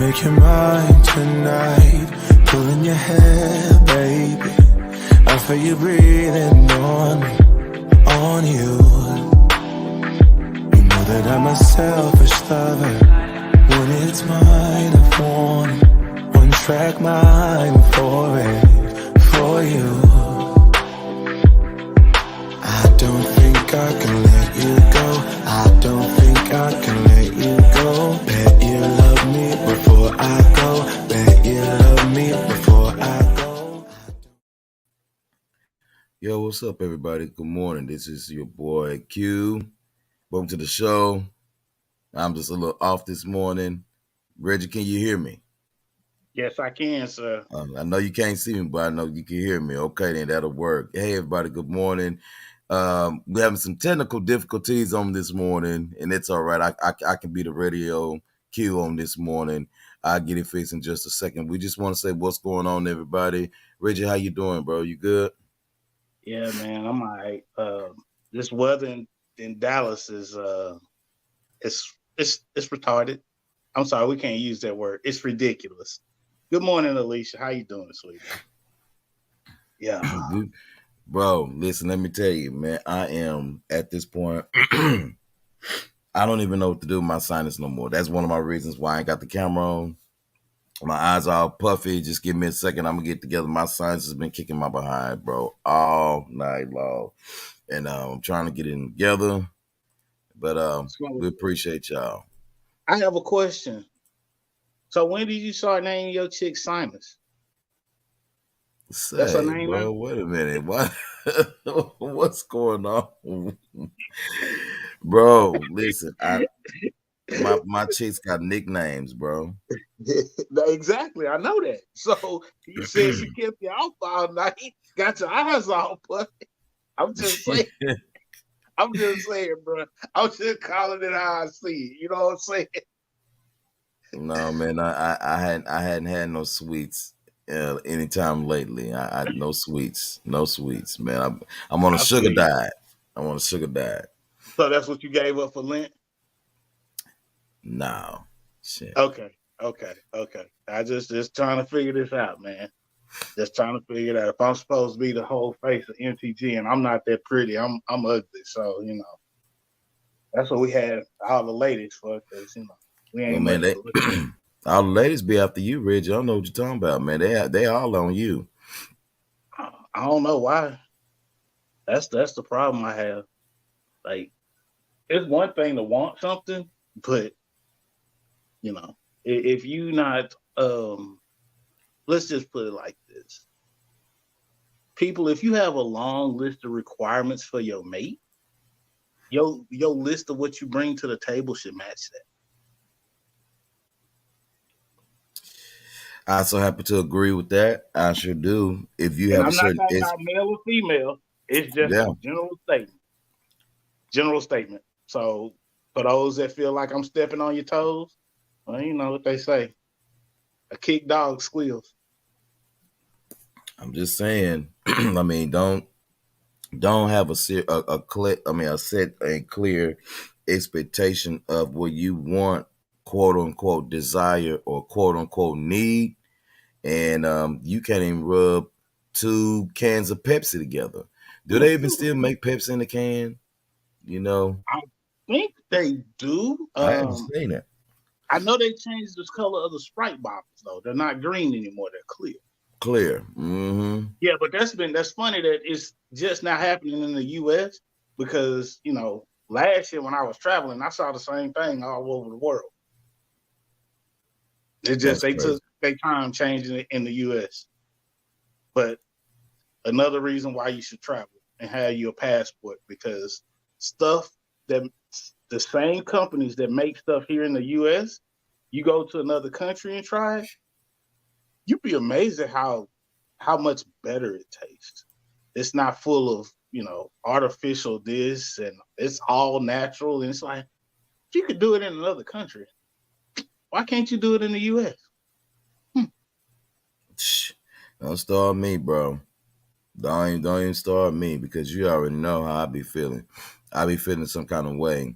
make your mind tonight. Pulling your hair, baby. I feel you breathing on me, on you. You know that I'm a selfish lover. When it's mine, I want it. One track mind for it, for you. I don't think I can let you go. I don't think I can let you go. Bet you love me before I go. Bet you love me before I go. Yo, what's up, everybody? Good morning. This is your boy Q. Welcome to the show. I'm just a little off this morning. Reggie, can you hear me? Yes, I can, sir. I know you can't see me, but I know you can hear me. Okay, then that'll work. Hey, everybody, good morning. We're having some technical difficulties on this morning, and it's all right. I can be the radio Q on this morning. I'll get it fixed in just a second. We just want to say what's going on, everybody. Reggie, how you doing, bro? You good? Yeah, man, I'm all right. This weather in Dallas is it's retarded. I'm sorry, we can't use that word. It's ridiculous. Good morning, Alicia. How you doing, sweetie? Yeah. Bro, listen, let me tell you, man, I am at this point, I don't even know what to do with my sinus no more. That's one of my reasons why I ain't got the camera on. My eyes are all puffy. Just give me a second. I'm going to get together. My sinus has been kicking my behind, bro, all night long. And I'm trying to get it together. But we appreciate y'all. I have a question. So when did you start naming your chick Sinus? Say, that's her name, bro, now? wait a minute. What? What's going on? Bro, listen, my chicks got nicknames, bro. Exactly, I know that. So you said she kept you out all night, got your eyes all puffy. I'm just saying. I'm just saying, bro. I'm just calling it how I see it. You know what I'm saying? No, man, I hadn't had no sweets anytime lately. I no sweets, man. I'm on a sugar diet. I'm on a sugar diet. So that's what you gave up for Lent? No, shit. Okay. I just trying to figure this out, man. Just trying to figure it out. If I'm supposed to be the whole face of MTG and I'm not that pretty, I'm ugly. So that's what we had all the ladies for, because we ain't. Well, man, all the ladies be after you, Reg. I don't know what you're talking about, man. They all on you. I don't know why. That's the problem I have. Like, it's one thing to want something, but if you not let's just put it like this. People, if you have a long list of requirements for your mate, your list of what you bring to the table should match that. I so happen to agree with that. I sure do. If you have I'm a certain, not talking about male or female. It's just a general statement. General statement. So for those that feel like I'm stepping on your toes, well, you know what they say. A kick dog squeals. I'm just saying. I mean, don't have a set and clear expectation of what you want, quote unquote, desire or quote unquote need, and you can't even rub 2 cans of Pepsi together. Do they even still make Pepsi in the can? I think they do. I haven't seen it. I know they changed the color of the Sprite bottles though. They're not green anymore. They're clear. Clear. Mm-hmm. Yeah, but that's funny that it's just now happening in the U.S. because last year when I was traveling, I saw the same thing all over the world. It just they took their time changing it in the U.S. But another reason why you should travel and have your passport, because stuff that the same companies that make stuff here in the U.S., you go to another country and try it, you'd be amazed at how much better it tastes. It's not full of artificial this, and it's all natural. And it's like, if you could do it in another country, why can't you do it in the U.S.? Don't start me, bro. Don't even start me, because you already know how I be feeling. I be feeling some kind of way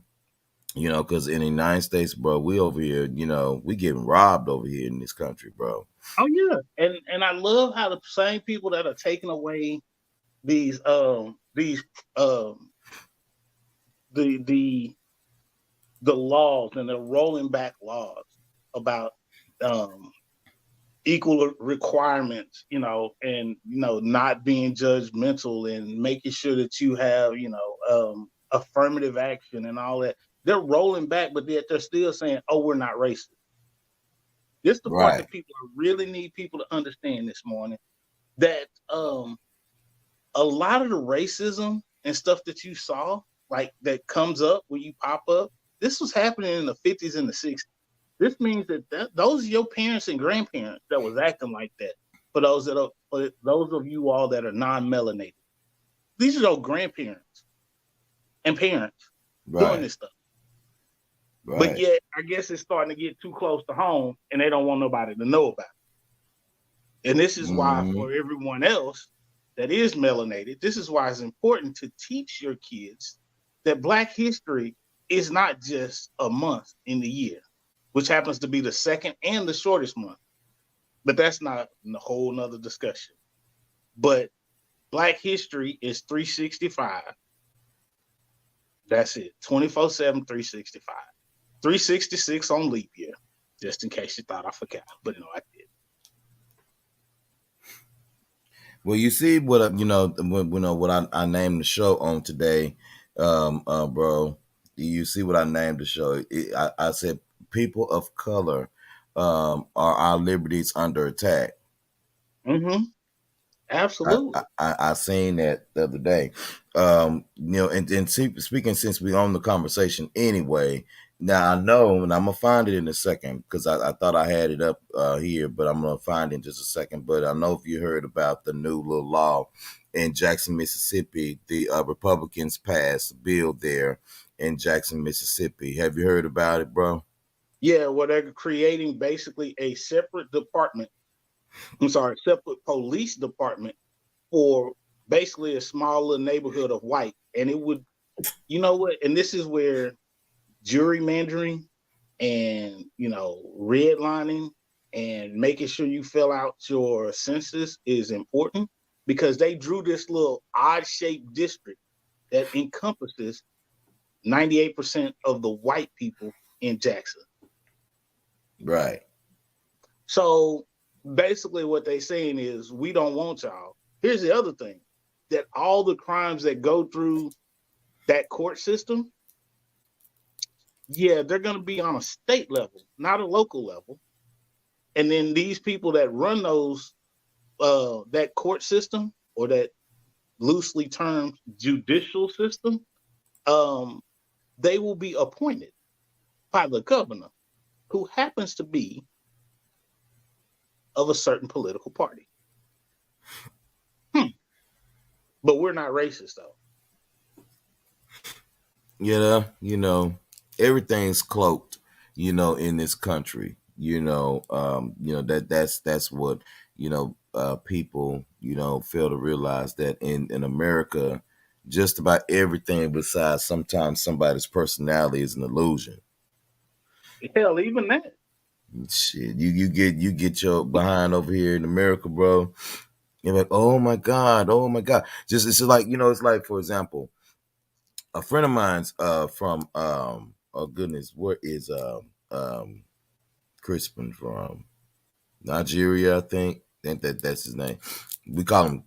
You know, because in the United States, bro, we over here, you know, we getting robbed over here in this country, bro. Oh yeah, and I love how the same people that are taking away these um the the the laws, and they're rolling back laws about um equal requirements, and not being judgmental, and making sure that you have, affirmative action and all that. They're rolling back, but yet they're still saying, "Oh, we're not racist." This is the part Right, that people really need people to understand this morning. That a lot of the racism and stuff that you saw, like that comes up when you pop up, this was happening in the 50s and the 60s. This means that those are your parents and grandparents that was acting like that. For those of you all that are non-melanated, these are your grandparents and parents doing right, this stuff. But right. yet, I guess it's starting to get too close to home, and they don't want nobody to know about it. And this is why, Hmm. for everyone else that is melanated, this is why it's important to teach your kids that Black History is not just a month in the year, which happens to be the second and the shortest month. But that's not a whole nother discussion. But Black History is 365. That's it. 24/7, 365. 366 on leap year, just in case you thought I forgot. But no, I did. Well, you see what what I named the show on today, bro. You see what I named the show? I said people of color are our liberties under attack. Mm-hmm. Absolutely. I seen that the other day. Speaking since we own the conversation anyway. Now I know, and I'm gonna find it in a second because I thought I had it up here, but I'm gonna find it in just a second. But I know if you heard about the new little law in Jackson, Mississippi, the Republicans passed a bill there in Jackson, Mississippi. Have you heard about it, bro? Yeah, well, they're creating basically a separate department. I'm sorry, separate police department for basically a smaller neighborhood of white. And it would, you know what? And this is where gerrymandering and, redlining and making sure you fill out your census is important, because they drew this little odd shaped district that encompasses 98% of the white people in Jackson. Right. So basically, what they're saying is, we don't want y'all. Here's the other thing, that all the crimes that go through that court system, yeah, they're going to be on a state level, not a local level. And then these people that run that court system, or that loosely termed judicial system, um, they will be appointed by the governor, who happens to be of a certain political party. Hmm. But we're not racist, though. Everything's cloaked, in this country. That's what, people, fail to realize that in America, just about everything besides sometimes somebody's personality is an illusion. Hell, even that. Shit, you get your behind over here in America, bro. You're like, oh my god. Just it's like, it's like, for example, a friend of mine's from oh goodness, where is Crispin from? Nigeria, I think that's his name. We call him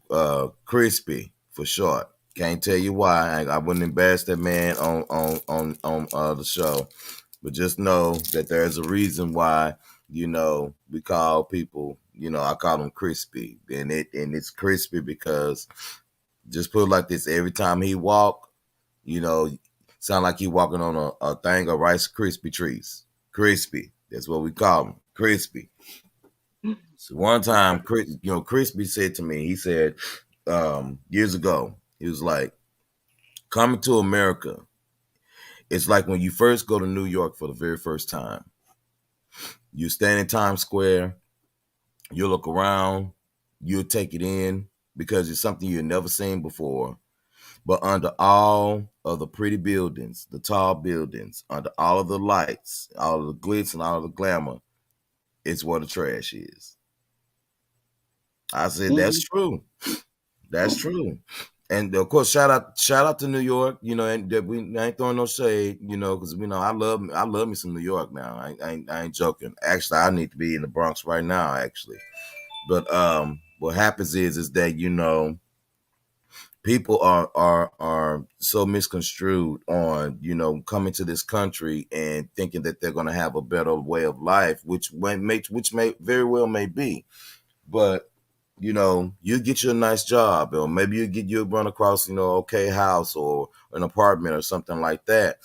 Crispy for short. Can't tell you why. I wouldn't embarrass that man on the show, but just know that there's a reason why, we call people, I call him Crispy, and it's Crispy because, just put it like this: every time he walk, you know, sound like he walking on a thing of Rice Krispie trees. Crispy. That's what we call him. Crispy. So one time, Crispy said to me, he said, years ago, he was like, coming to America, it's like when you first go to New York for the very first time. You stand in Times Square, you look around, you'll take it in because it's something you've never seen before. But under all of the pretty buildings, the tall buildings, under all of the lights, all of the glitz and all of the glamour, it's where the trash is. I said, that's true. That's true. And of course, shout out to New York, and that we I ain't throwing no shade, because I love me some New York now. I ain't joking. Actually, I need to be in the Bronx right now, actually. But what happens is that people are so misconstrued on coming to this country and thinking that they're going to have a better way of life, which may very well may be, but you get you a nice job, or maybe you run across okay house or an apartment or something like that,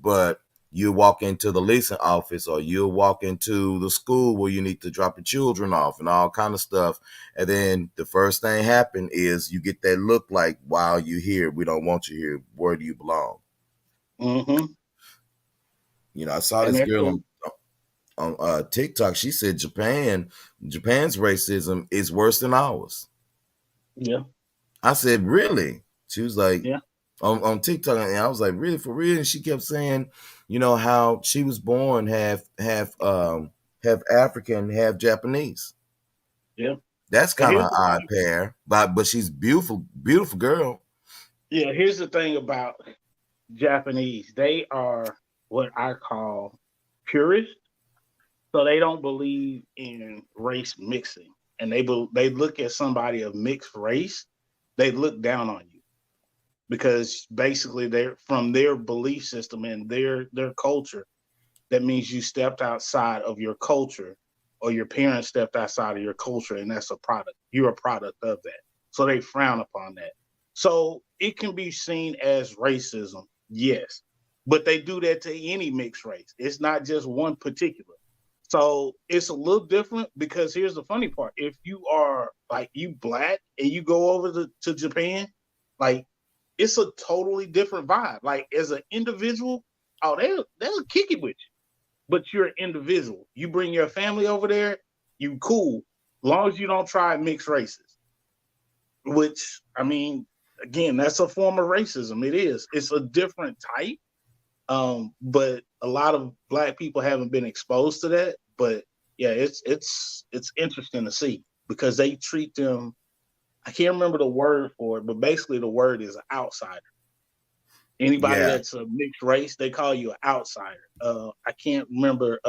but you walk into the leasing office or you walk into the school where you need to drop your children off and all kind of stuff. And then the first thing happen is you get that look like, wow, you here. We don't want you here. Where do you belong? Mm-hmm. I saw this girl on TikTok. She said Japan's racism is worse than ours. Yeah. I said, really? She was like, yeah. On TikTok, and I was like, really, for real? And she kept saying, how she was born half African, half Japanese. Yeah. That's kind of an odd pair, but she's beautiful girl. Yeah, here's the thing about Japanese. They are what I call purists. So they don't believe in race mixing. And they look at somebody of mixed race, they look down on you. Because basically they're from their belief system and their culture. That means you stepped outside of your culture, or your parents stepped outside of your culture, and that's a product. You're a product of that. So they frown upon that. So it can be seen as racism, yes, but they do that to any mixed race. It's not just one particular. So it's a little different, because here's the funny part. If you are like you black and you go over to Japan, like it's a totally different vibe. Like as an individual, oh, they'll kick it with you. But you're an individual. You bring your family over there, you cool. As long as you don't try mixed races. Which, I mean, again, that's a form of racism. It is. It's a different type. But a lot of black people haven't been exposed to that. But yeah, it's interesting to see, because they treat them, I can't remember the word for it, but basically the word is outsider. Anybody that's a mixed race, they call you an outsider. I can't remember.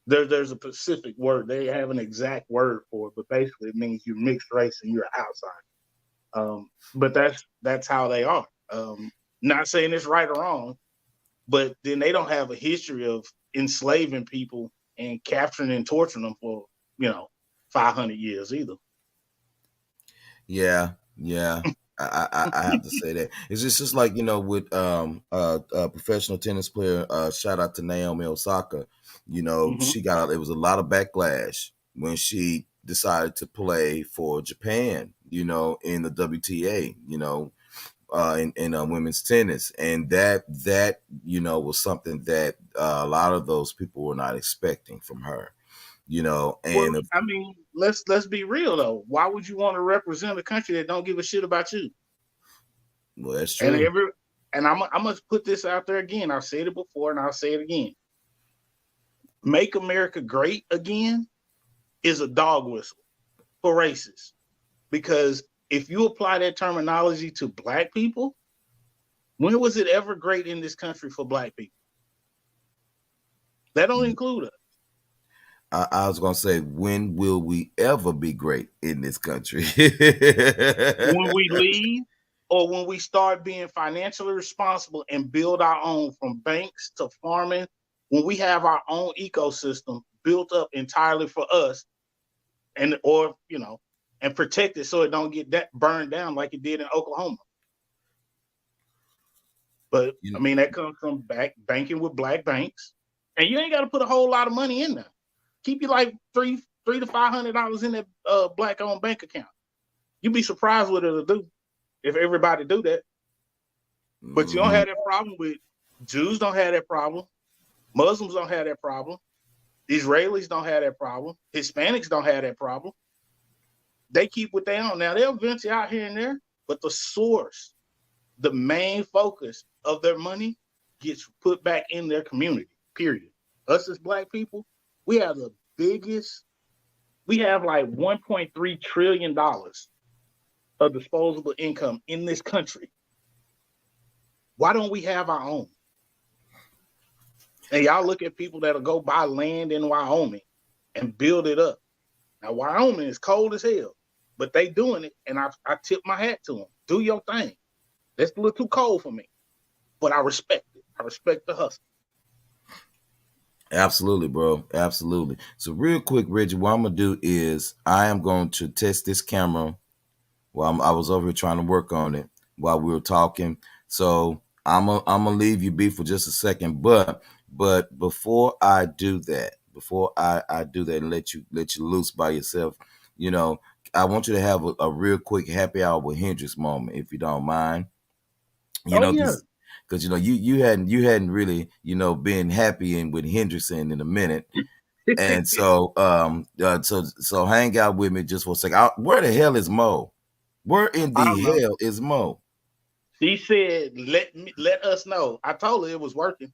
There's a specific word. They have an exact word for it, but basically it means you're mixed race and you're an outsider. But that's how they are. Not saying it's right or wrong, but then they don't have a history of enslaving people and capturing and torturing them for 500 years either. Yeah. I have to say that it's just like with a professional tennis player. Shout out to Naomi Osaka. She got it was a lot of backlash when she decided to play for Japan. In the WTA. In women's tennis, and that was something that a lot of those people were not expecting from her. And well, I mean, let's be real though. Why would you want to represent a country that don't give a shit about you? Well, that's true. And I must put this out there again. I've said it before and I'll say it again. Make America great again is a dog whistle for racists, because if you apply that terminology to black people, when was it ever great in this country for black people? That don't include us. I was going to say, when will we ever be great in this country? When we leave, or when we start being financially responsible and build our own, from banks to farming, when we have our own ecosystem built up entirely for us, and protect it so it don't get that burned down like it did in Oklahoma. But I mean, that comes from banking with black banks, and you ain't got to put a whole lot of money in there. Keep you like $300 to $500 in that black-owned bank account. You'd be surprised what it'll do if everybody do that. But you don't have that problem with Jews. Don't have that problem. Muslims don't have that problem. Israelis don't have that problem. Hispanics don't have that problem. They keep what they own. Now they'll venture out here and there, but the source the main focus of their money gets put back in their community, period. Us as black people, we have the biggest, we have like $1.3 trillion of disposable income in this country. Why don't we have our own? And y'all look at people that'll go buy land in Wyoming and build it up. Now, Wyoming is cold as hell, but they doing it, and I tip my hat to them. Do your thing. That's a little too cold for me, but I respect it. I respect the hustle. Absolutely, bro. Absolutely. So real quick, Reggie, what I'm going to do is I am going to test this camera while I was over here trying to work on it while we were talking. So I'm gonna leave you be for just a second, but before I do that, and let you loose by yourself, you know, I want you to have a real quick happy hour with Hendrix moment, if you don't mind. You Oh know, yeah. because you know you hadn't really been happy with Hendrickson in a minute. And so so hang out with me just for a second. Where the hell is Mo? Where in I don't the know. hell is Mo? She said, let us know. I told her it was working.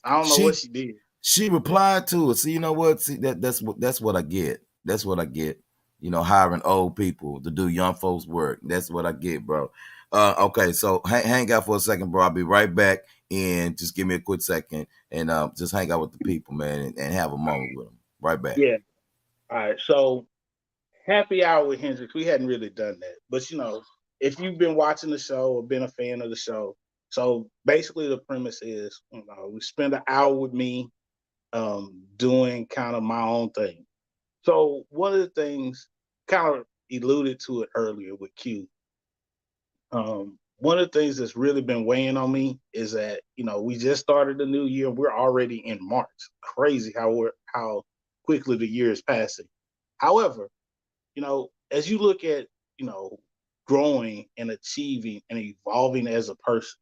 I don't know what She she did. she replied to it. See, you know what? See, that's what I get. That's what I get. You know, hiring old people to do young folks' work. That's what I get, bro. Okay, so hang out for a second, bro. I'll be right back, and just give me a quick second, and just hang out with the people, man, and have a moment with them. Right back. Yeah. All right. So happy hour with Hendrix. We hadn't really done that, but if you've been watching the show or been a fan of the show, so basically the premise is, we spend an hour with me, doing kind of my own thing. So one of the things, kind of alluded to it earlier with Q. One of the things that's really been weighing on me is that we just started the new year. We're already in March. Crazy how quickly the year is passing. However, as you look at growing and achieving and evolving as a person,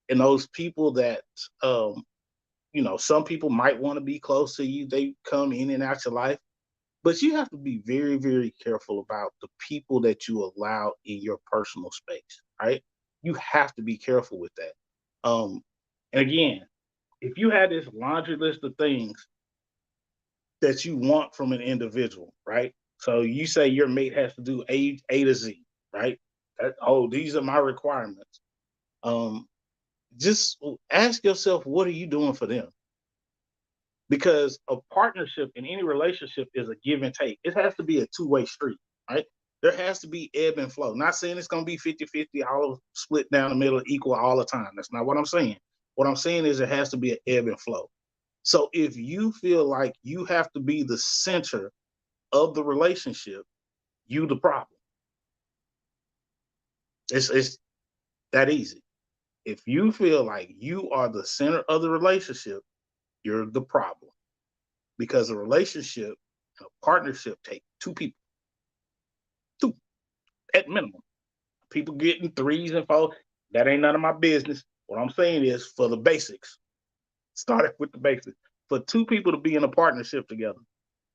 and those people that some people might want to be close to you, they come in and out your life. But you have to be very, very careful about the people that you allow in your personal space, right? You have to be careful with that. And again, if you had this laundry list of things that you want from an individual, right? So you say your mate has to do A to Z, right? These are my requirements. Just ask yourself, what are you doing for them? Because a partnership in any relationship is a give and take. It has to be a two-way street, right? There has to be ebb and flow. Not saying it's going to be 50-50, all split down the middle, equal all the time. That's not what I'm saying. What I'm saying is it has to be an ebb and flow. So if you feel like you have to be the center of the relationship, you the problem. It's that easy. If you feel like you are the center of the relationship, you're the problem. Because a relationship and a partnership take two people. Two, at minimum. People getting threes and fours, that ain't none of my business. What I'm saying is, for the basics, start with the basics. For two people to be in a partnership together,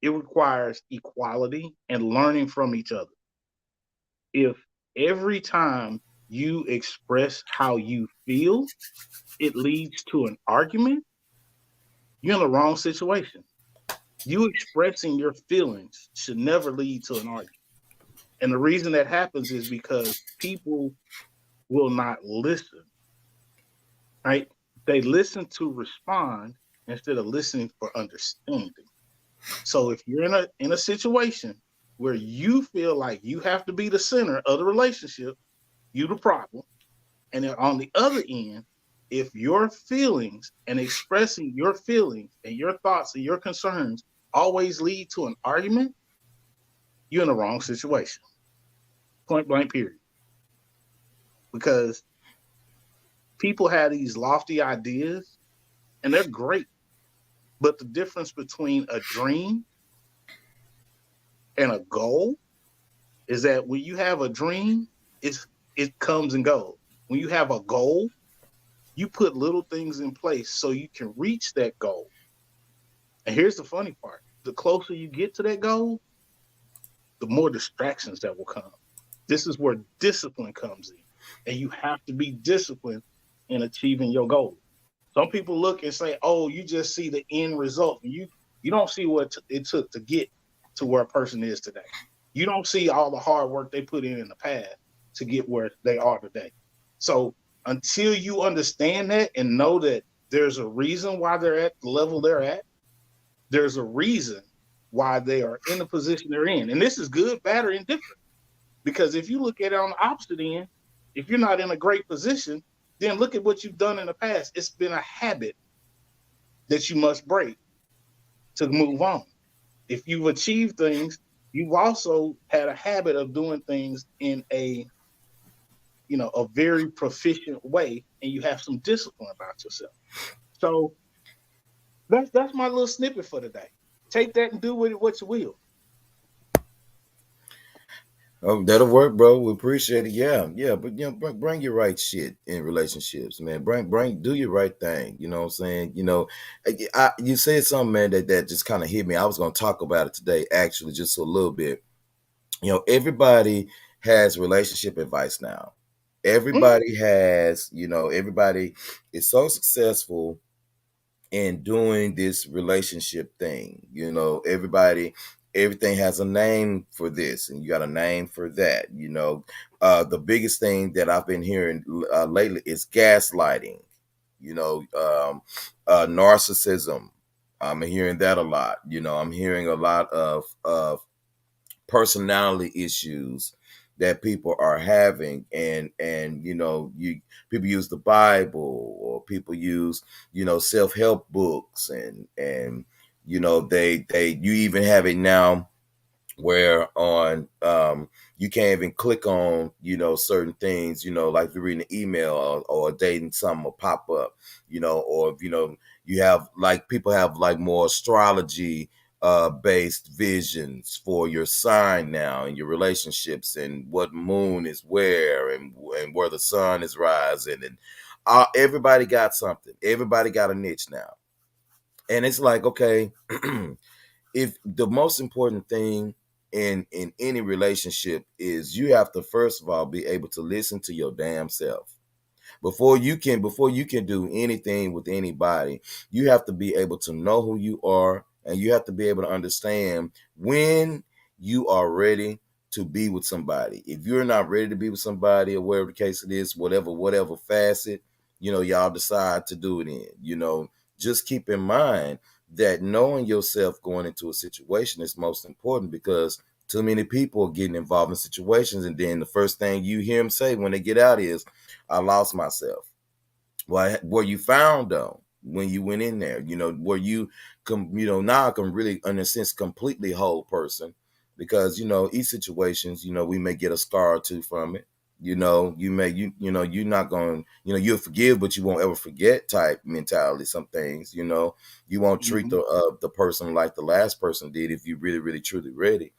it requires equality and learning from each other. If every time you express how you feel, it leads to an argument, you're in the wrong situation. You expressing your feelings should never lead to an argument. And the reason that happens is because people will not listen, right? They listen to respond instead of listening for understanding. So if you're in a situation where you feel like you have to be the center of the relationship, you the problem. And then on the other end, if your feelings and expressing your feelings and your thoughts and your concerns always lead to an argument, you're in the wrong situation. Point blank, period. Because people have these lofty ideas and they're great. But the difference between a dream and a goal is that when you have a dream, it comes and goes. When you have a goal, you put little things in place so you can reach that goal. And here's the funny part. The closer you get to that goal, the more distractions that will come. This is where discipline comes in. and you have to be disciplined in achieving your goal. Some people look and say, "Oh, you just see the end result. You don't see what it took to get to where a person is today. You don't see all the hard work they put in the past to get where they are today." So until you understand that and know that there's a reason why they're at the level they're at, there's a reason why they are in the position they're in. And this is good, bad, or indifferent. Because if you look at it on the opposite end, if you're not in a great position, then look at what you've done in the past. It's been a habit that you must break to move on. If you've achieved things, you've also had a habit of doing things in a a very proficient way, and you have some discipline about yourself. So that's my little snippet for today. Take that and do with it what you will. Oh, that'll work, bro. We appreciate it. Yeah, yeah. But bring your right shit in relationships, man. Do your right thing. You know what I'm saying? You said something, man, that just kind of hit me. I was gonna talk about it today, actually, just a little bit. Everybody has relationship advice now. Everybody has, everybody is so successful in doing this relationship thing. Everything has a name for this, and you got a name for that. The biggest thing that I've been hearing lately is gaslighting. Narcissism. I'm hearing that a lot. I'm hearing a lot of personality issues that people are having, and you people use the Bible, or people use self-help books, and they you even have it now where on you can't even click on certain things, like you're reading an email, or dating something will pop up, or you have, like, people have like more astrology based visions for your sign now, and your relationships, and what moon is where, and where the sun is rising, and everybody got something, everybody got a niche now. And it's like, okay, if the most important thing in any relationship is you have to, first of all, be able to listen to your damn self. Before you can do anything with anybody, you have to be able to know who you are, and you have to be able to understand when you are ready to be with somebody. If you're not ready to be with somebody, or whatever the case it is, whatever facet, y'all decide to do it in, just keep in mind that knowing yourself going into a situation is most important, because too many people are getting involved in situations, and then the first thing you hear them say when they get out is, "I lost myself." Well, were you found though when you went in there? Were you now I can really, in a sense, completely whole person, because each situations, we may get a scar or two from it. You're not going, you'll forgive, but you won't ever forget type mentality. Some things, you won't treat the person like the last person did, if you really, really, truly ready.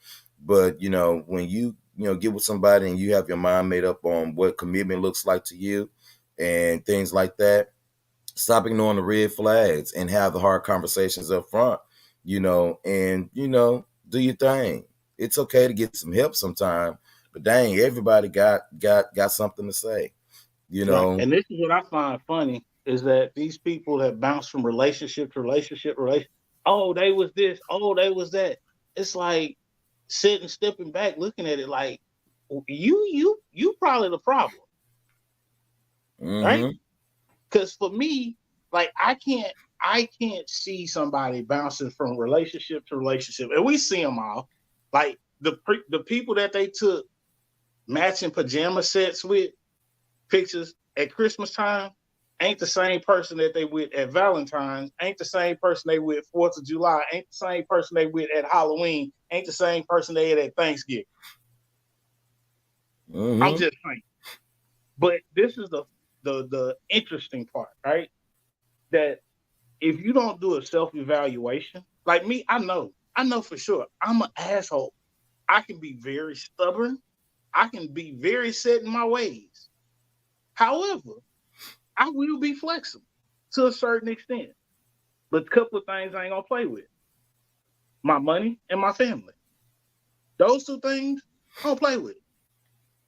But when you get with somebody and you have your mind made up on what commitment looks like to you and things like that, stop ignoring the red flags and have the hard conversations up front, and do your thing. It's okay to get some help sometime, but dang, everybody got something to say, Right. And this is what I find funny, is that these people that bounce from relationship to relationship, oh, they was this, oh, they was that. It's like sitting, stepping back, looking at it like, you probably the problem, right? Mm-hmm. Because for me, like, I can't see somebody bouncing from relationship to relationship, and we see them all. Like the people that they took matching pajama sets with, pictures at Christmas time, ain't the same person that they with at Valentine's, ain't the same person they with 4th of July, ain't the same person they with at Halloween, ain't the same person they at Thanksgiving. I'm Mm-hmm. just saying. But this is the interesting part, right? That if you don't do a self-evaluation, like me, I know for sure I'm an asshole. I can be very stubborn. I can be very set in my ways. However, I will be flexible to a certain extent. But a couple of things I ain't gonna play with: my money and my family. Those two things I don't play with.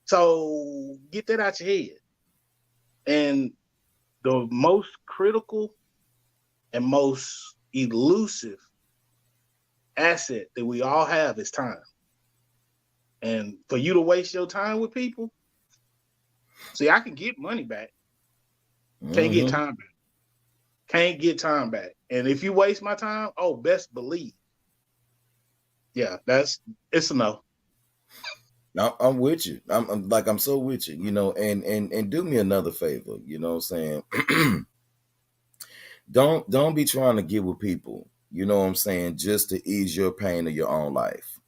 So get that out your head. And the most critical and most elusive asset that we all have is time. And for you to waste your time with people, see, I can get money back. Can't get time back. Can't get time back. And if you waste my time, oh, best believe. Yeah, it's a no. No, I'm with you. I'm so with you, and do me another favor, you know what I'm saying? Don't be trying to get with people, you know what I'm saying, just to ease your pain of your own life.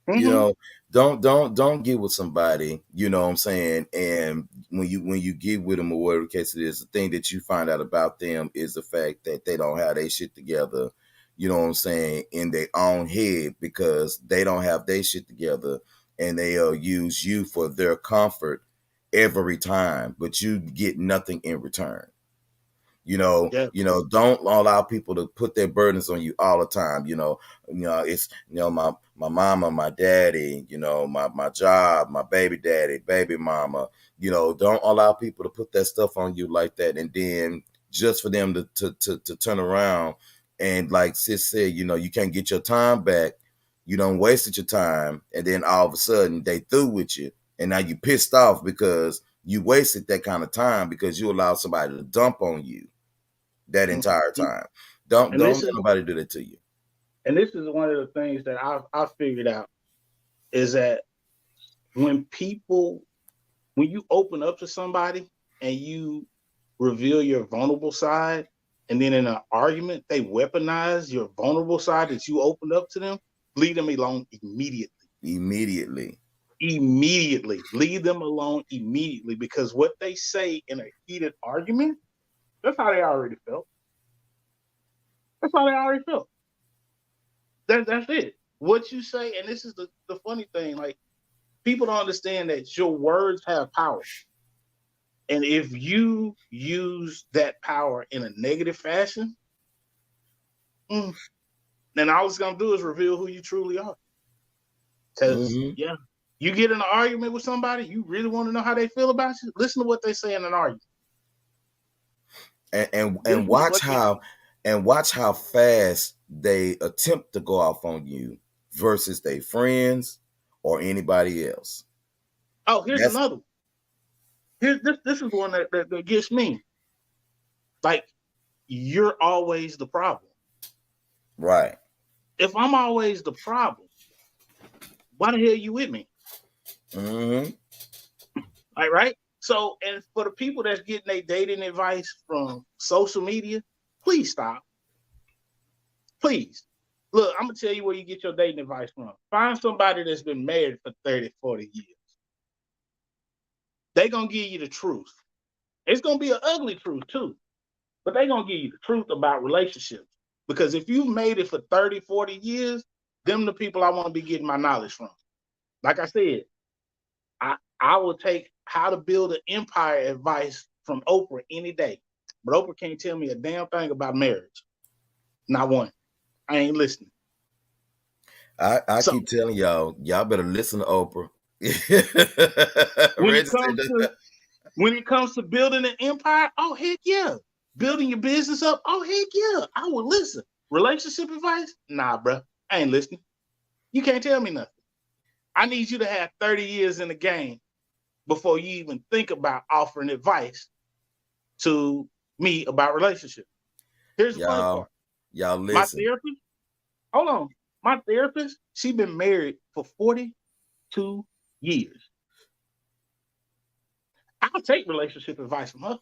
Mm-hmm. Don't get with somebody, you know what I'm saying, and when you get with them or whatever the case it is, the thing that you find out about them is the fact that they don't have their shit together, you know what I'm saying, in their own head, because they don't have their shit together, and they'll use you for their comfort every time, but you get nothing in return. Yeah. Don't allow people to put their burdens on you all the time. It's my mama, my daddy, my job, my baby daddy, baby mama. Don't allow people to put that stuff on you like that, and then just for them to turn around and, like sis said, you can't get your time back. You done wasted your time, and then all of a sudden they through with you, and now you pissed off because you wasted that kind of time because you allowed somebody to dump on you that entire Mm-hmm. time. Don't And this let is nobody do that to you. one of the things that I've figured out is that when you open up to somebody and you reveal your vulnerable side, and then in an argument they weaponize your vulnerable side that you opened up to them, leave them alone immediately. Leave them alone immediately, because what they say in a heated argument, that's how they already felt. That's how they already felt. That's it. What you say, and this is the funny thing, like, people don't understand that your words have power. And if you use that power in a negative fashion, then all it's gonna do is reveal who you truly are. Because yeah, you get in an argument with somebody, you really want to know how they feel about you. Listen to what they say in an argument, and watch how fast they attempt to go off on you versus their friends or anybody else. Oh, here's another one. This is one that gets me. Like, you're always the problem. Right. If I'm always the problem, why the hell are you with me? Like, right? So, and for the people that's getting their dating advice from social media, please stop. Please. Look, I'm going to tell you where you get your dating advice from. Find somebody that's been married for 30, 40 years. They're going to give you the truth. It's going to be an ugly truth too, but they're going to give you the truth about relationships. Because if you've made it for 30, 40 years, them the people I want to be getting my knowledge from. Like I said, I will take how to build an empire advice from Oprah any day. But Oprah can't tell me a damn thing about marriage. Not one. I ain't listening. I keep telling y'all better listen to Oprah. when it comes to building an empire, oh heck yeah. Building your business up, oh heck yeah. I will listen. Relationship advice? Nah, bro. I ain't listening. You can't tell me nothing. I need you to have 30 years in the game before you even think about offering advice to me about relationships. Here's the funny part. Y'all listen. My therapist, she been married for 42 years. I'll take relationship advice from her.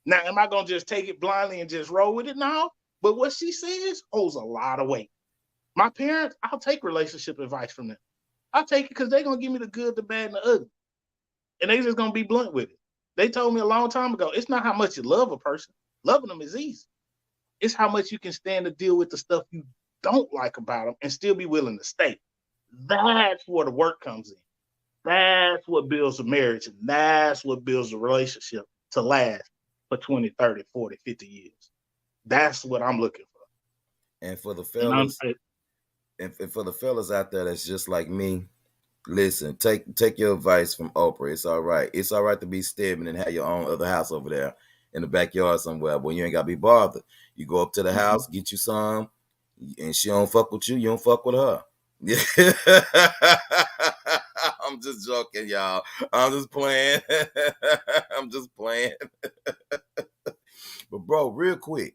Now, am I going to just take it blindly and just roll with it? No. But what she says holds a lot of weight. My parents, I'll take relationship advice from them. I'll take it because they're going to give me the good, the bad, and the ugly. And they just going to be blunt with it. They told me a long time ago, it's not how much you love a person. Loving them is easy. It's how much you can stand to deal with the stuff you don't like about them and still be willing to stay. That's where the work comes in. That's what builds a marriage, and that's what builds a relationship to last for 20, 30, 40, 50 years. That's what I'm looking for. And for the fellas, and for the fellas out there that's just like me, Listen, take your advice from Oprah. It's all right. It's all right to be Stedman and have your own other house over there in the backyard somewhere. But you ain't gotta be bothered. You go up to the Mm-hmm. house, get you some, and she don't fuck with you. You don't fuck with her. Yeah. I'm just joking, y'all. I'm just playing. I'm just playing. But bro, real quick.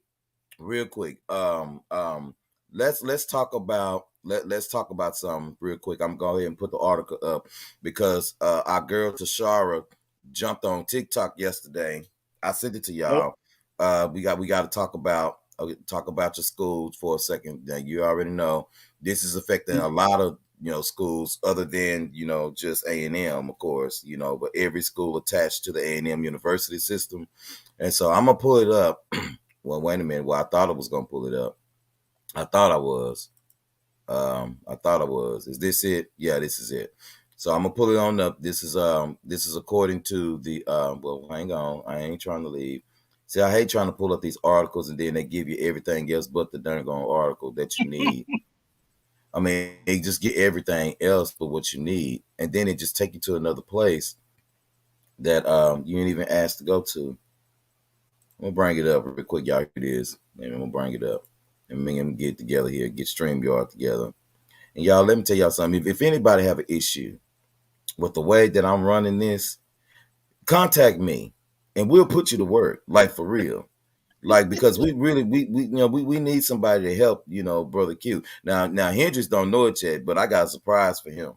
Let's talk about let's talk about something real quick. I'm going to go ahead and put the article up because our girl Tashara jumped on TikTok yesterday. I sent it to Yep. y'all. We got to talk about your schools for a second. Now, you already know this is affecting a lot of schools other than just A&M, of course, but every school attached to the A&M University system. And so I'm gonna pull it up. Well, wait a minute. Well, I thought I was gonna pull it up. I thought I was. I thought I was. Is this it? Yeah, this is it. So I'm gonna pull it on up. This is according to the well, hang on. I ain't trying to leave. See, I hate trying to pull up these articles and then they give you everything else but the darn article that you need. I mean, they just get everything else but what you need, and then it just take you to another place that you ain't even asked to go to. I'm gonna bring it up real quick, y'all. Here it is. Maybe I'm gonna bring it up. And me and him get together here, get StreamYard together. And y'all, let me tell y'all something. If anybody have an issue with the way that I'm running this, contact me and we'll put you to work. Like for real. Like because we really we need somebody to help, brother Q. Now Hendrix don't know it yet, but I got a surprise for him.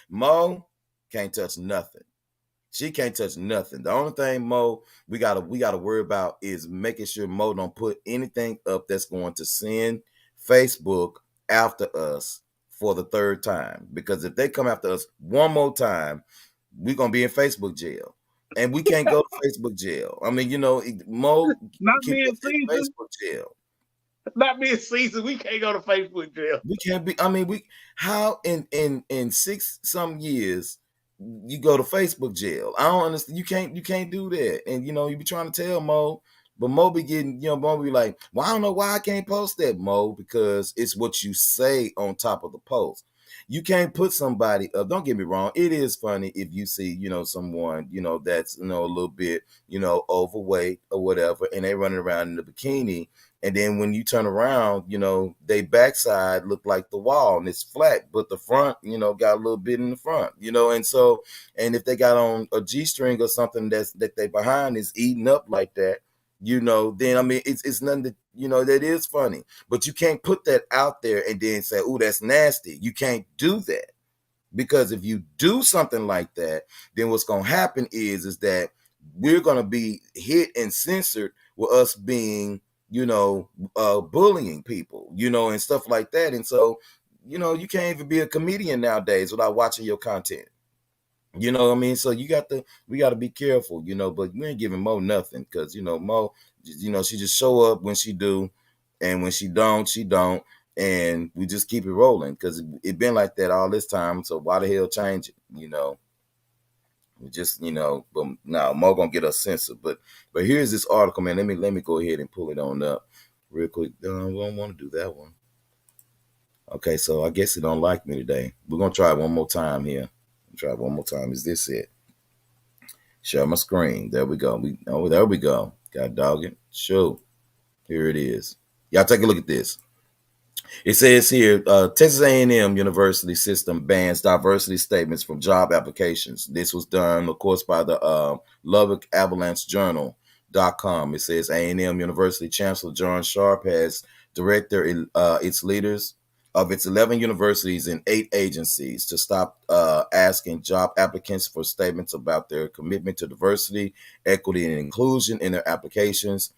Mo can't touch nothing. She can't touch nothing. The only thing Mo we gotta worry about is making sure Mo don't put anything up that's going to send Facebook after us for the third time. Because if they come after us one more time, we're gonna be in Facebook jail. And we can't go to Facebook jail. I mean, Mo Not keep being us in seasoned. Facebook jail. Not being seasoned. We can't go to Facebook jail. We can't be. I mean, we how in 6 some years you go to Facebook jail. I don't understand. You can't do that. And you be trying to tell Mo, but Mo be getting Mo be like, well, I don't know why I can't post that, Mo, because it's what you say on top of the post. You can't put somebody up. Don't get me wrong. It is funny if you see someone that's a little bit overweight or whatever, and they running around in the bikini. And then when you turn around, they backside look like the wall and it's flat, but the front, got a little bit in the front, and so, and if they got on a G-string or something that they behind is eating up like that, then I mean, it's nothing that, that is funny, but you can't put that out there and then say, oh, that's nasty. You can't do that. Because if you do something like that, then what's going to happen is that we're going to be hit and censored with us being, bullying people, and stuff like that. And so, you can't even be a comedian nowadays without watching your content. You know what I mean? So we got to be careful, but we ain't giving Mo nothing because, Mo, she just show up when she do. And when she don't, she don't. And we just keep it rolling because it been like that all this time. So why the hell change it? We just, but now Mo gonna get us censored. But here's this article, man. Let me go ahead and pull it on up real quick. We don't want to do that one. Okay, so I guess it don't like me today. We're gonna try it one more time here. Try it one more time. Is this it? Share my screen. There we go. There we go. God dog it. Show. Here it is. Y'all take a look at this. It says here, Texas A&M University system bans diversity statements from job applications. This was done, of course, by the Lubbock Avalanche Journal.com. It says A&M University Chancellor John Sharp has directed its leaders of its 11 universities and 8 agencies to stop asking job applicants for statements about their commitment to diversity, equity, and inclusion in their applications.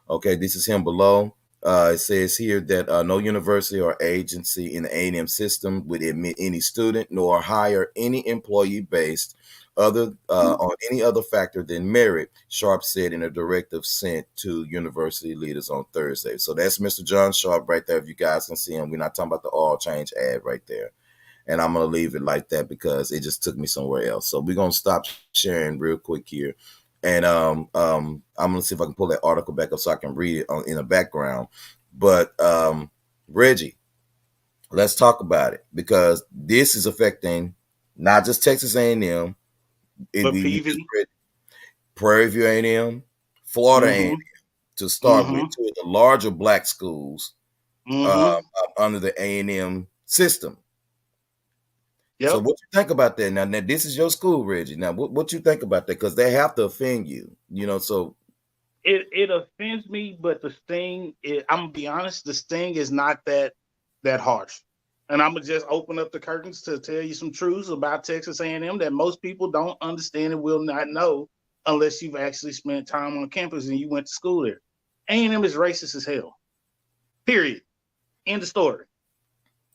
Okay, this is him below. It says here that no university or agency in the A&M system would admit any student nor hire any employee based on any other factor than merit, Sharp said in a directive sent to university leaders on Thursday. So that's Mr. John Sharp right there. If you guys can see him, we're not talking about the all change ad right there. And I'm going to leave it like that because it just took me somewhere else. So we're going to stop sharing real quick here. And I'm gonna see if I can pull that article back up so I can read it in the background. But Reggie, Let's talk about it because this is affecting not just Texas A&M. But You just PV. read Prairie View A&M, Florida A&M Mm-hmm. to start with, Mm-hmm. two of the larger black schools Mm-hmm. under the A&M system. So Yep. what you think about that? Now this is your school, Reggie. Now what you think about that? Because they have to offend you, so It offends me, but the sting is, I'm gonna be honest, the sting is not that harsh. And I'm gonna just open up the curtains to tell you some truths about Texas A&M that most people don't understand and will not know unless you've actually spent time on campus and you went to school there. A&M is racist as hell. Period. End of story.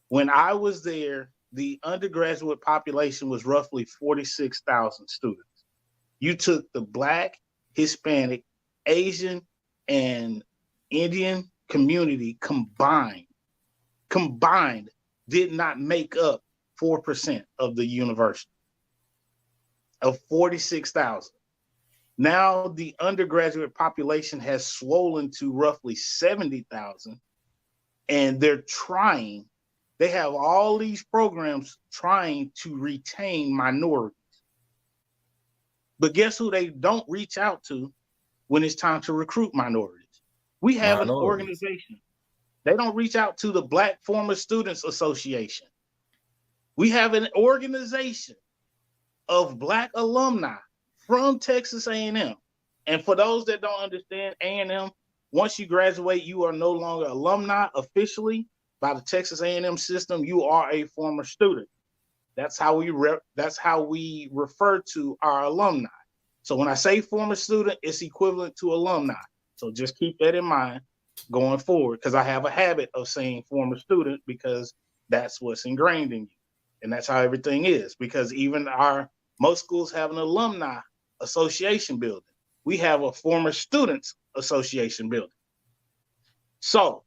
When I was there, the undergraduate population was roughly 46,000 students. You took the Black, Hispanic, Asian, and Indian community combined did not make up 4% of the university of 46,000. Now the undergraduate population has swollen to roughly 70,000, and they have all these programs trying to retain minorities. But guess who they don't reach out to when it's time to recruit minorities? We have an minorities. organization. They don't reach out to the Black Former Students Association. We have an organization of Black alumni from Texas A&M. And for those that don't understand, A&M, once you graduate, you are no longer alumni officially by the Texas A&M system. You are a former student. That's how we refer to our alumni. So when I say former student, it's equivalent to alumni. So just keep that in mind going forward, because I have a habit of saying former student because that's what's ingrained in you. And that's how everything is, because even most schools have an alumni association building. We have a former students association building. So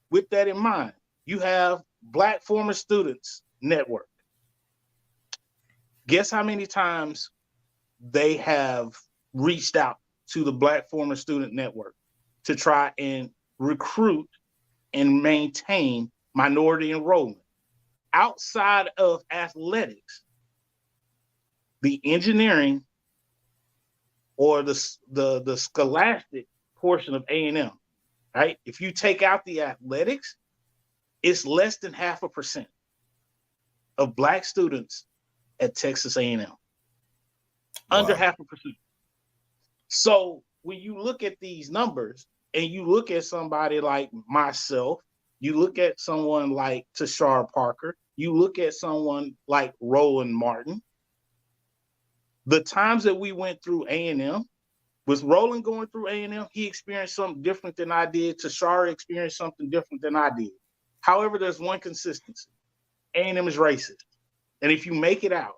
with that in mind, you have Black Former Students Network. Guess how many times they have reached out to the Black Former Student Network to try and recruit and maintain minority enrollment outside of athletics, the engineering or the scholastic portion of A&M, right? If you take out the athletics, it's less than 0.5% of Black students at Texas A&M. Under Wow. 0.5%. So when you look at these numbers and you look at somebody like myself, you look at someone like Tashar Parker, you look at someone like Roland Martin, the times that we went through A&M, with Roland going through A&M, he experienced something different than I did. Tashara experienced something different than I did. However, there's one consistency. A&M is racist. And if you make it out,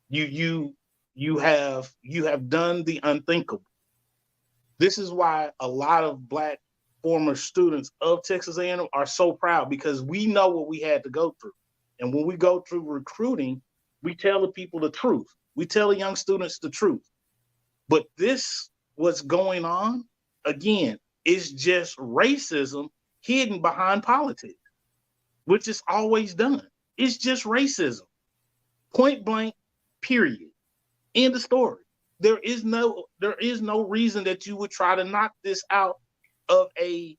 you have done the unthinkable. This is why a lot of Black former students of Texas A&M are so proud, because we know what we had to go through. And when we go through recruiting, we tell the people the truth. We tell the young students the truth. But this, what's going on, again, is just racism hidden behind politics, which is always done. It's just racism. Point blank, period. End of story. There is no reason that you would try to knock this out of a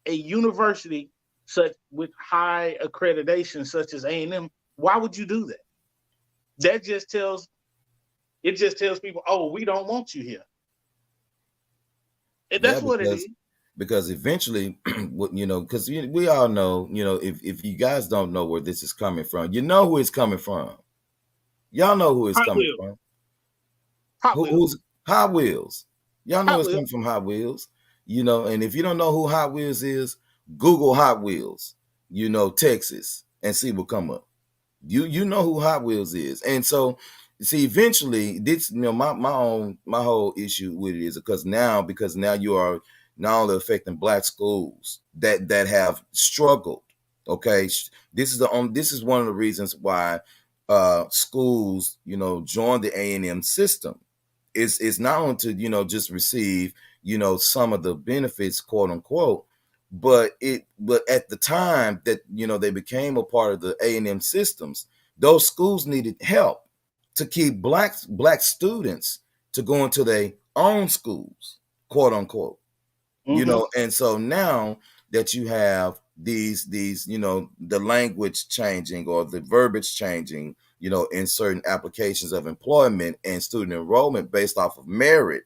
university such with high accreditation such as A&M. Why would you do that? That just tells people, oh, we don't want you here. And Yeah, that's what it is. because eventually, because we all know, if you guys don't know where this is coming from, you know who it's coming from. Y'all know who it's Hot coming Wheels. from. Hot Wheels. Who's Hot Wheels? Y'all know Hot it's Wheels. coming from Hot Wheels. And if you don't know who Hot Wheels is, Google Hot Wheels, Texas, and see what come up. You know who Hot Wheels is. And so see, eventually this, my whole issue with it is because now you are not only affecting Black schools that have struggled. Okay. This is one of the reasons why schools, join the A&M system. It's not only to, just receive, some of the benefits, quote unquote, but at the time that they became a part of the A&M systems, those schools needed help to keep black students to go into their own schools, quote unquote. Mm-hmm. And so now that you have these the language changing or the verbiage changing, in certain applications of employment and student enrollment based off of merit,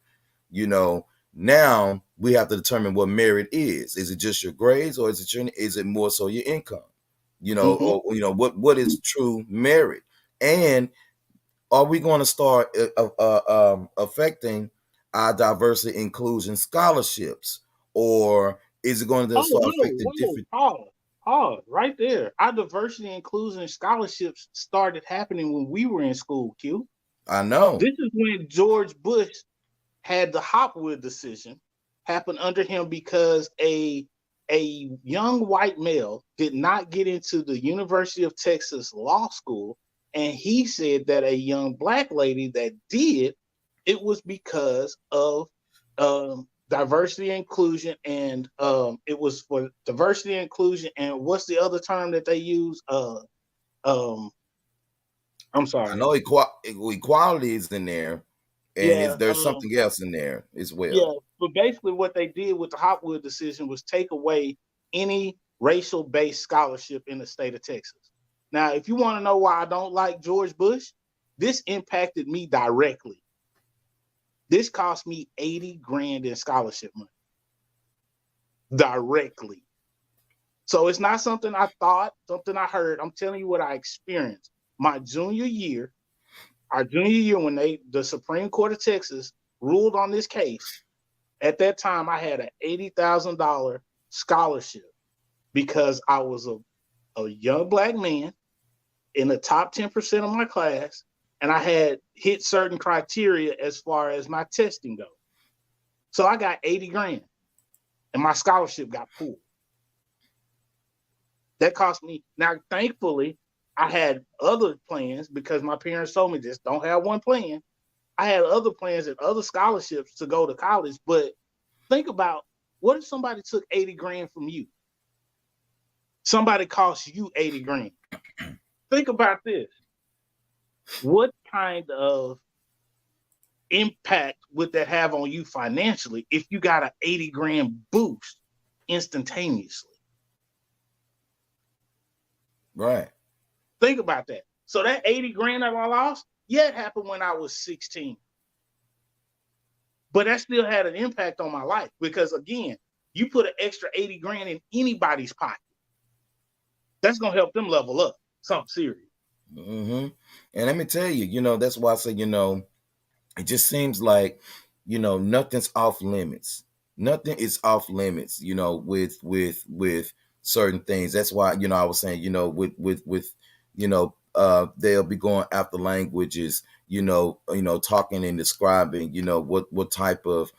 now we have to determine what merit is. Is it just your grades, or is it more so your income? Mm-hmm. Or what is true merit? And are we going to start affecting our diversity inclusion scholarships, or is it going to Oh, start whoa, affecting whoa, different? pause, right there. Our diversity, inclusion, scholarships started happening when we were in school, Q. I know. This is when George Bush had the Hopwood decision happen under him because a young white male did not get into the University of Texas Law School, and he said that a young black lady that did, it was because of diversity inclusion, and it was for diversity inclusion, and what's the other term that they use? Um, I'm I sorry. know equality is in there, and Yeah, there's something else in there as well. yeah, but basically what they did with the Hopwood decision was take away any racial-based scholarship in the state of Texas. Now, if you want to know why I don't like George Bush, this impacted me directly. This cost me 80 grand in scholarship money directly. So it's not something I thought, something I heard. I'm telling you what I experienced. My junior year, our junior year, when the Supreme Court of Texas ruled on this case, at that time I had an $80,000 scholarship because I was a young black man in the top 10% of my class, and I had hit certain criteria as far as my testing goes. So I got 80 grand, and my scholarship got pulled. That cost me. Now, thankfully, I had other plans because my parents told me just don't have one plan. I had other plans and other scholarships to go to college. But think about, what if somebody took 80 grand from you? Somebody cost you 80 grand. Think about this. What kind of impact would that have on you financially if you got an 80 grand boost instantaneously? Right. Think about that. So that 80 grand that I lost, yeah, it happened when I was 16. But that still had an impact on my life because, again, you put an extra 80 grand in anybody's pocket, that's going to help them level up something serious. Mm-hmm. And let me tell you, that's why I say, it just seems like, nothing's off limits. Nothing is off limits, with certain things. That's why, I was saying, with they'll be going after languages, talking and describing, what type of,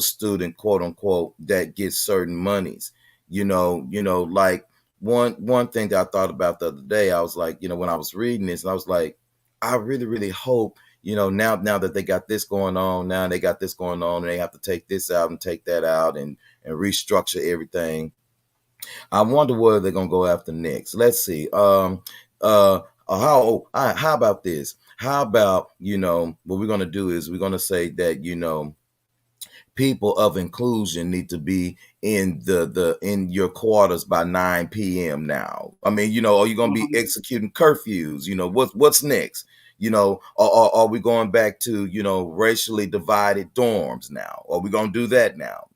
student, quote unquote, that gets certain monies, like one thing that I thought about the other day. I was like, when I was reading this, and I was like, I really, really hope, now that they got this going on, and they have to take this out and take that out and restructure everything. I wonder where they're gonna go after next. Let's see. How about this? How about, what we're gonna do is we're gonna say that, people of inclusion need to be in in your quarters by 9 p.m. now. I mean, are you going to be executing curfews? What's next? Are we going back to, racially divided dorms now? Are we going to do that now?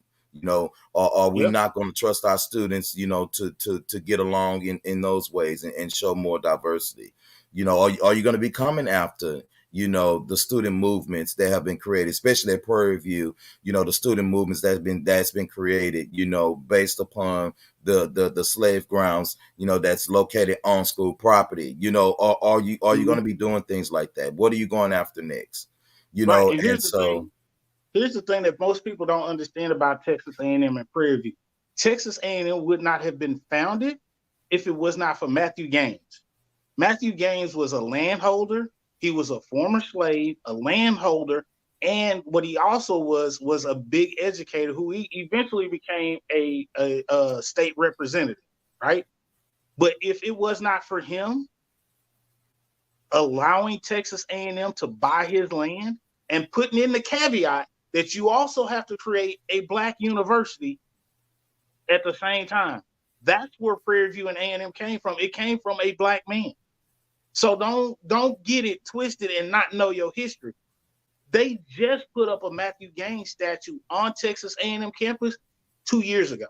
Or are we Yep. not going to trust our students, to get along in those ways and show more diversity? Are you going to be coming after, the student movements that have been created, especially at Prairie View, the student movements that's been created, based upon the slave grounds, that's located on school property. Are you going to be doing things like that? What are you going after next? Right. And And so here's the thing that most people don't understand about Texas A&M and Prairie View. Texas A&M would not have been founded if it was not for Matthew Gaines. Matthew Gaines was a landholder. He was a former slave, a landholder, And what he also was a big educator who he eventually became a state representative, right? But if it was not for him allowing Texas A&M to buy his land and putting in the caveat that you also have to create a black university at the same time, that's where Prairie View and A&M came from. It came from a black man. So don't get it twisted and not know your history. They just put up a Matthew Gaines statue on Texas A&M campus 2 years ago.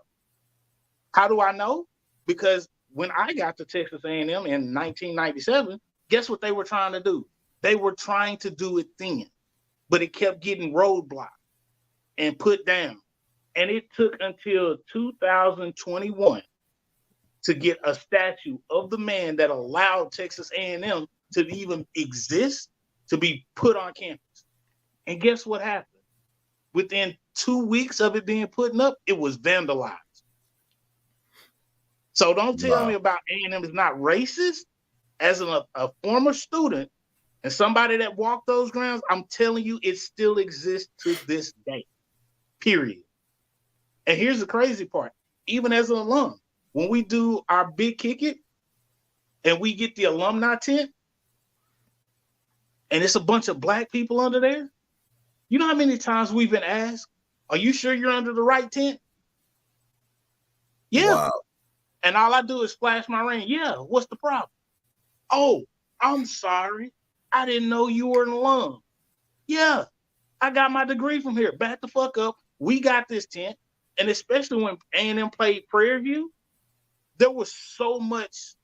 How do I know? Because when I got to Texas A&M in 1997, guess what they were trying to do? They were trying to do it then, but it kept getting roadblocked and put down. And it took until 2021 to get a statue of the man that allowed Texas A&M to even exist, to be put on campus. And guess what happened? Within 2 weeks of it being put up, it was vandalized. So don't tell me about A&M is not racist. As a former student and somebody that walked those grounds, I'm telling you, it still exists to this day, period. And here's the crazy part. Even as an alum, when we do our big kick it and we get the alumni tent and it's a bunch of black people under there, you know how many times we've been asked, are you sure you're under the right tent? Yeah. Wow. And all I do is flash my ring. Yeah, what's the problem? Oh, I'm sorry. I didn't know you were an alum. Yeah, I got my degree from here. Back the fuck up. We got this tent. And especially when A&M played Prairie View, there was so much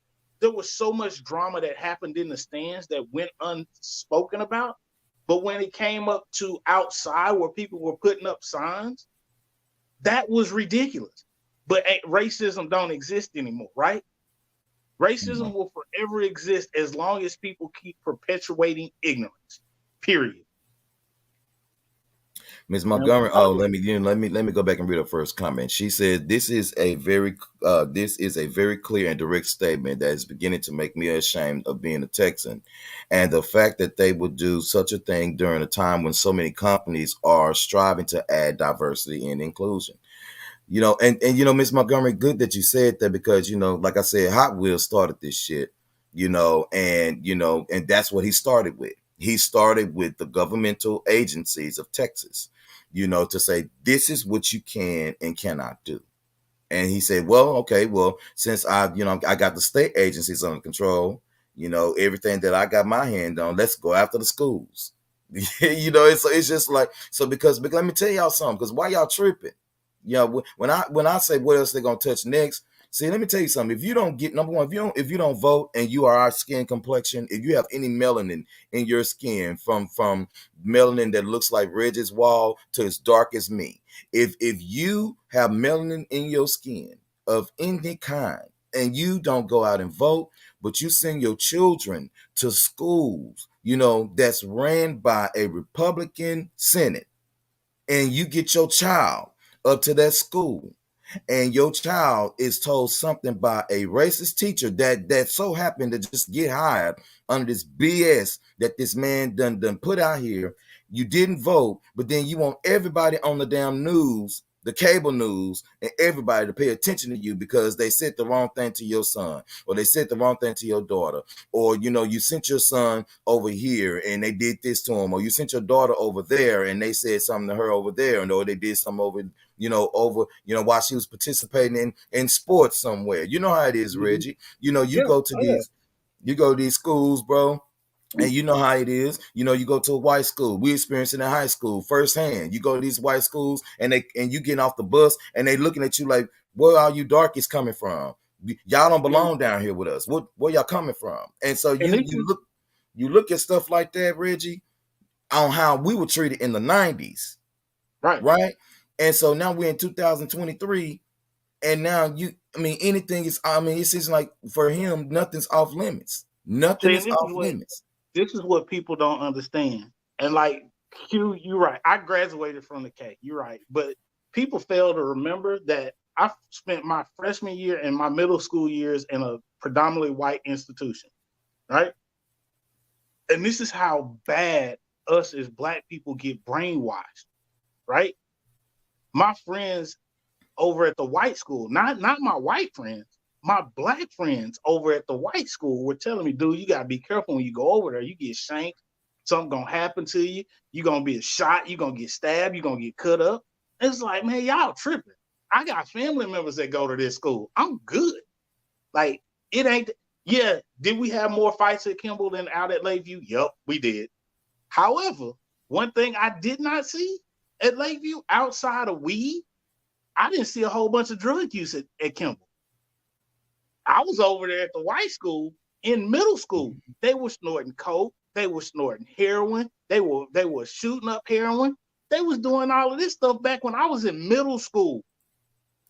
drama that happened in the stands that went unspoken about. But when it came up to outside where people were putting up signs, that was ridiculous. But racism don't exist anymore, right? Racism will forever exist as long as people keep perpetuating ignorance. Period. Ms. Montgomery, let me go back and read her first comment. She said, "This is a very clear and direct statement that is beginning to make me ashamed of being a Texan, and the fact that they would do such a thing during a time when so many companies are striving to add diversity and inclusion." You know, and Ms. Montgomery, good that you said that, because, like I said, Hot Wheels started this shit, and that's what he started with. He started with the governmental agencies of Texas, to say, this is what you can and cannot do. And he said, well, okay, well, since I got the state agencies under control, everything that I got my hand on, let's go after the schools. It's just like, because let me tell y'all something, because why y'all tripping? When I say what else they're gonna touch next, see, let me tell you something. If you don't get, number one, if you don't vote and you are our skin complexion, if you have any melanin in your skin, from melanin that looks like Reggie's wall to as dark as me, if you have melanin in your skin of any kind and you don't go out and vote, but you send your children to schools, that's ran by a Republican Senate, and you get your child up to that school, and your child is told something by a racist teacher that so happened to just get hired under this BS that this man done put out here. You didn't vote, but then you want everybody on the damn news, the cable news, and everybody to pay attention to you because they said the wrong thing to your son, or they said the wrong thing to your daughter, or you sent your son over here and they did this to him, or you sent your daughter over there and they said something to her over there, or they did something over while she was participating in sports somewhere. You know how it is, Reggie. You go to these schools, bro. And you know how it is. You go to a white school. We experienced it in high school firsthand. You go to these white schools and you getting off the bus and they looking at you like, where are you darkies coming from? Y'all don't belong down here with us. Where y'all coming from? And so you look at stuff like that, Reggie, on how we were treated in the 90s. Right. And so now we're in 2023, and now anything is, it seems like for him, nothing's off limits. Nothing is off limits. This is what people don't understand. And like Q, you're right. I graduated from the K. You're right. But people fail to remember that I spent my freshman year and my middle school years in a predominantly white institution, right? And this is how bad us as black people get brainwashed, right? My friends over at the white school, not my white friends, my black friends over at the white school were telling me, dude, you gotta be careful when you go over there. You get shanked, something gonna happen to you. You're gonna be shot, you're gonna get stabbed, you're gonna get cut up. It's like, man, y'all tripping. I got family members that go to this school. I'm good. Like, it ain't, yeah, did we have more fights at Kimball than out at Lakeview? Yup, we did. However, one thing I did not see at Lakeview outside of weed, I didn't see a whole bunch of drug use at Kimball. I was over there at the white school in middle school. They were snorting coke. They were snorting heroin. They were shooting up heroin. They was doing all of this stuff back when I was in middle school.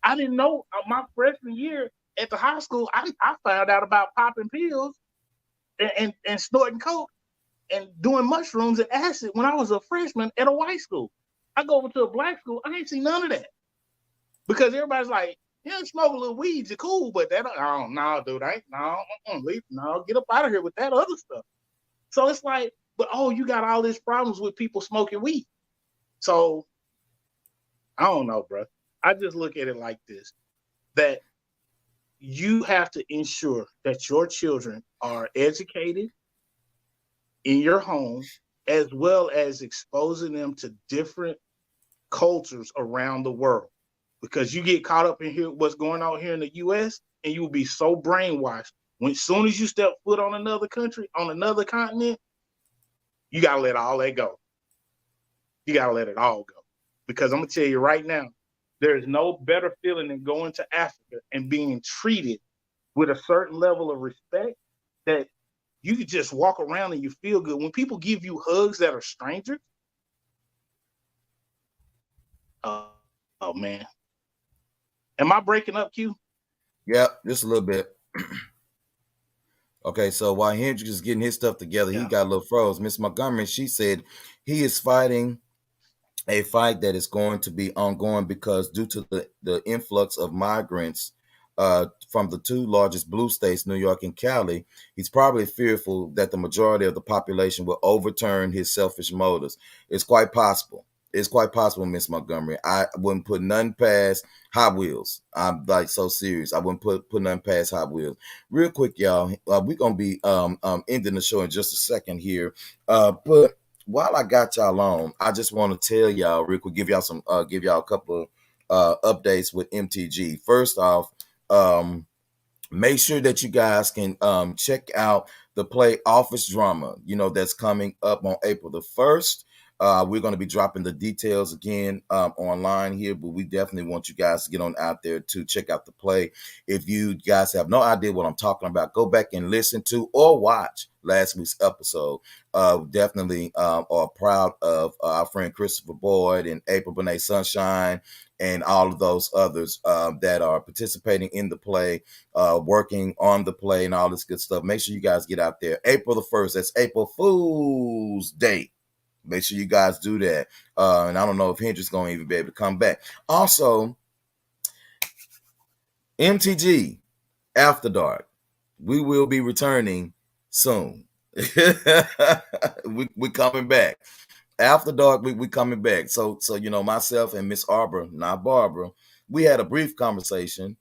I didn't know my freshman year at the high school. I found out about popping pills and snorting coke and doing mushrooms and acid when I was a freshman at a white school. I go over to a black school. I ain't see none of that. Because everybody's like, yeah, smoke a little weed, you're cool, but that, oh, no, dude, leave, no, get up out of here with that other stuff. So it's like, but oh, you got all these problems with people smoking weed. So I don't know, bro. I just look at it like this, that you have to ensure that your children are educated in your home, as well as exposing them to different cultures around the world. Because you get caught up in here, what's going on here in the U.S., and you will be so brainwashed. When as soon as you step foot on another country, on another continent, you gotta let all that go. You gotta let it all go. Because I'm gonna tell you right now, there is no better feeling than going to Africa and being treated with a certain level of respect that you can just walk around and you feel good. When people give you hugs that are strangers, oh man. Am I breaking up, Q? Yep, just a little bit. Okay, so while Hendrix is getting his stuff together, he got a little froze. Miss Montgomery, she said he is fighting a fight that is going to be ongoing because due to the influx of migrants from the two largest blue states, New York and Cali, he's probably fearful that the majority of the population will overturn his selfish motives. It's quite possible. It's quite possible, Miss Montgomery. I wouldn't put nothing past Hot Wheels. I'm like so serious. I wouldn't put nothing past Hot Wheels. Real quick, y'all. We're gonna be ending the show in just a second here. But while I got y'all on, I just want to tell y'all real quick, give y'all a couple of updates with MTG. First off, make sure that you guys can check out the play Office Drama, that's coming up on April the 1st. We're going to be dropping the details again online here, but we definitely want you guys to get on out there to check out the play. If you guys have no idea what I'm talking about, go back and listen to or watch last week's episode. Definitely are proud of our friend Christopher Boyd and April Bonet Sunshine and all of those others that are participating in the play, working on the play and all this good stuff. Make sure you guys get out there. April the 1st, that's April Fool's Day. Make sure you guys do that. And I don't know if Hendrix going to even be able to come back. Also, MTG After Dark. We will be returning soon. we coming back. After Dark, we coming back. So myself and Miss Arbor, not Barbara, we had a brief conversation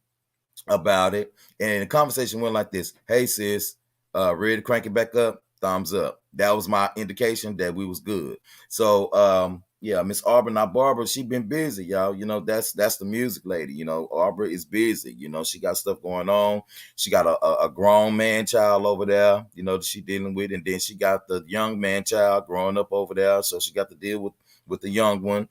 about it. And the conversation went like this. Hey, sis, ready to crank it back up? Thumbs up. That was my indication that we was good. So Miss Arbor, not Barbara, she been busy, y'all. That's the music lady. Arbor is busy. She got stuff going on. She got a grown man child over there, that she dealing with, and then she got the young man child growing up over there. So she got to deal with the young one.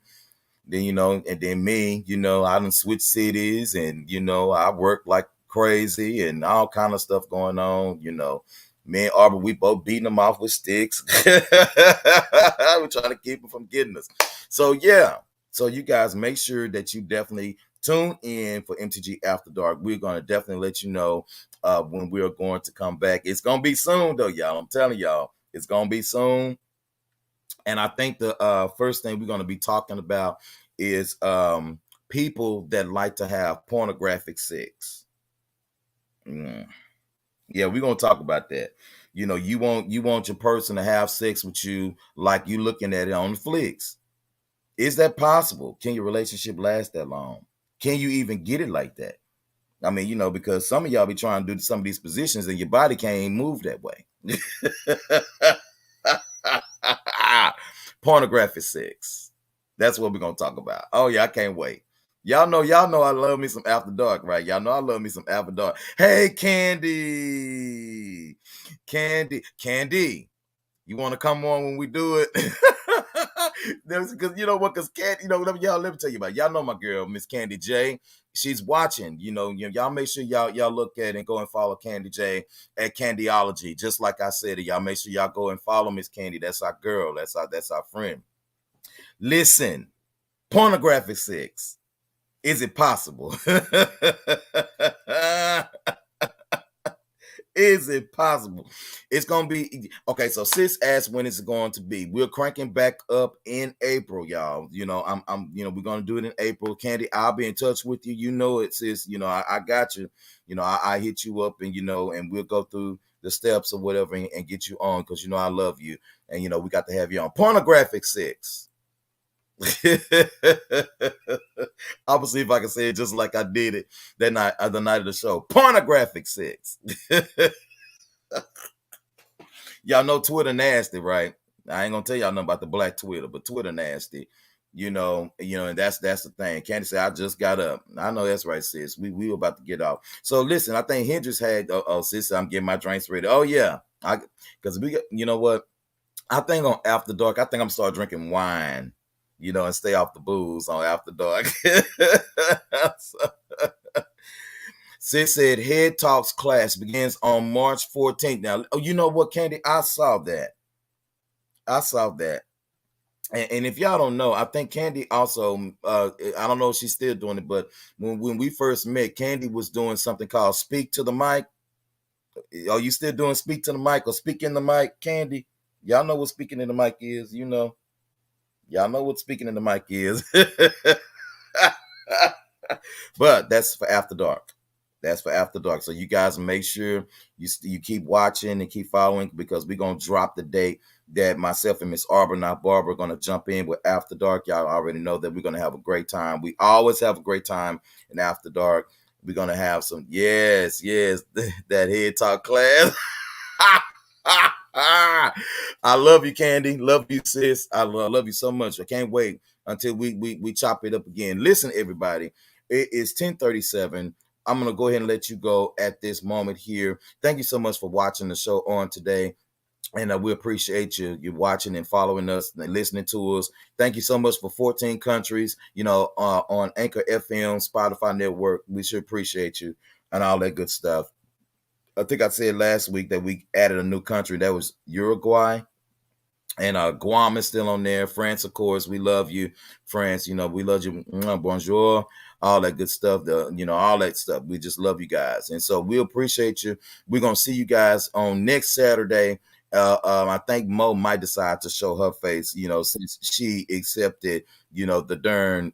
Then and then me, I done switch cities, and I work like crazy and all kind of stuff going on. Me and Arbor, we both beating them off with sticks. We're trying to keep them from getting us. So you guys make sure that you definitely tune in for MTG After Dark. We're going to definitely let you know when we're going to come back. It's going to be soon though, y'all. I'm telling y'all, it's going to be soon. And I think the first thing we're going to be talking about is people that like to have pornographic sex. Yeah, we're going to talk about that. You know, you want your person to have sex with you like you looking at it on the flicks. Is that possible? Can your relationship last that long? Can you even get it like that? I mean, you know, because some of y'all be trying to do some of these positions and your body can't move that way. Pornographic sex. That's what we're gonna talk about. Oh yeah, I can't wait. Y'all know I love me some After Dark, right? Y'all know I love me some After Dark. Hey, Candy. Candy. You want to come on when we do it? Because you know what? Because Candy, you know, y'all, let me tell you about it. Y'all know my girl, Miss Candy J. She's watching. You know, y'all make sure y'all look at and go and follow Candy J at Candyology. Just like I said, y'all make sure y'all go and follow Miss Candy. That's our girl. That's our friend. Listen, pornographic sex. Is it possible? Is it possible? It's gonna be okay. So sis asked when it's going to be. We're cranking back up in April, y'all. You know, you know, we're gonna do it in April. Candy, I'll be in touch with you. You know it, sis. You know, I got you. You know, I hit you up and you know, and we'll go through the steps or whatever and get you on because you know I love you. And you know, we got to have you on. Pornographic sex. I will see if I can say it just like I did it that night, the night of the show. Pornographic sex. Y'all know Twitter nasty, right? I ain't gonna tell y'all nothing about the black Twitter, but Twitter nasty. You know, and that's the thing. Candy said, I just got up. I know that's right, sis. We were about to get off. So listen, I think Hendrix had sis, I'm getting my drinks ready. Oh yeah. Because you know what? I think on After Dark, I think I'm start drinking wine, you know, and stay off the booze on After Dark. Sis said Head Talks class begins on March 14th. Now, you know what, Candy? I saw that. And if y'all don't know, I think Candy also, I don't know if she's still doing it, but when we first met, Candy was doing something called Speak to the Mic. Are you still doing Speak to the Mic or Speak in the Mic, Candy? Y'all know what speaking in the mic is, you know. Y'all know what speaking in the mic is. But that's for After Dark. That's for After Dark. So you guys make sure you keep watching and keep following because we're going to drop the date that myself and Miss Barbara are going to jump in with After Dark. Y'all already know that we're going to have a great time. We always have a great time in After Dark. We're going to have some, yes, that head talk class. I love you, Candy. Love you, sis. I love you so much. I can't wait until we chop it up again. Listen, everybody, it is 10:37. I'm gonna go ahead and let you go at this moment here. Thank you so much for watching the show on today. And we appreciate you watching and following us and listening to us. Thank you so much for 14 countries, you know, on Anchor FM, Spotify Network. We should appreciate you and all that good stuff. I think I said last week that we added a new country. That was Uruguay. And Guam is still on there. France, of course, we love you. France, you know, we love you. Bonjour, all that good stuff. All that stuff. We just love you guys. And so we appreciate you. We're going to see you guys on next Saturday. I think Mo might decide to show her face, you know, since she accepted, you know, the darn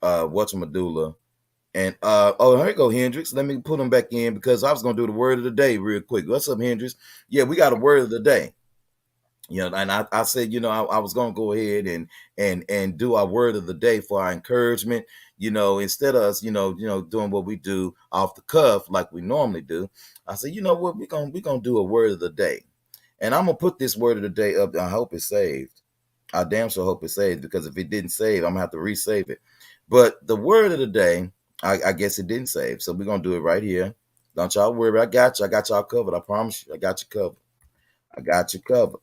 whatchamacallit. And here we go, Hendrix. Let me put him back in because I was gonna do the word of the day real quick. What's up, Hendrix? Yeah, we got a word of the day. You know, and I said, you know, I was gonna go ahead and do our word of the day for our encouragement. You know, instead of us, you know, doing what we do off the cuff like we normally do. I said, you know what, we're gonna do a word of the day, and I'm gonna put this word of the day up. I hope it's saved. I damn sure hope it's saved because if it didn't save, I'm gonna have to resave it. But the word of the day. I guess it didn't save. So we're going to do it right here. Don't y'all worry. I got you. I got y'all covered. I promise you. I got you covered. I got you covered.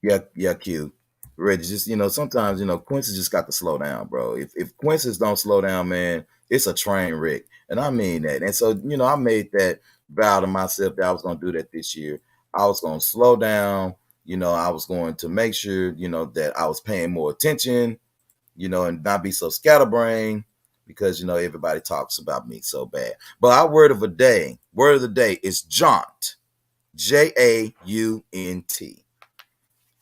Yeah, Q. Reggie, just, you know, sometimes, you know, Quincy just got to slow down, bro. If Quincy's don't slow down, man, it's a train wreck. And I mean that. And so, you know, I made that vow to myself that I was going to do that this year. I was going to slow down. You know, I was going to make sure, you know, that I was paying more attention, you know, and not be so scatterbrained. Because, you know, everybody talks about me so bad. But our word of the day is jaunt. Jaunt.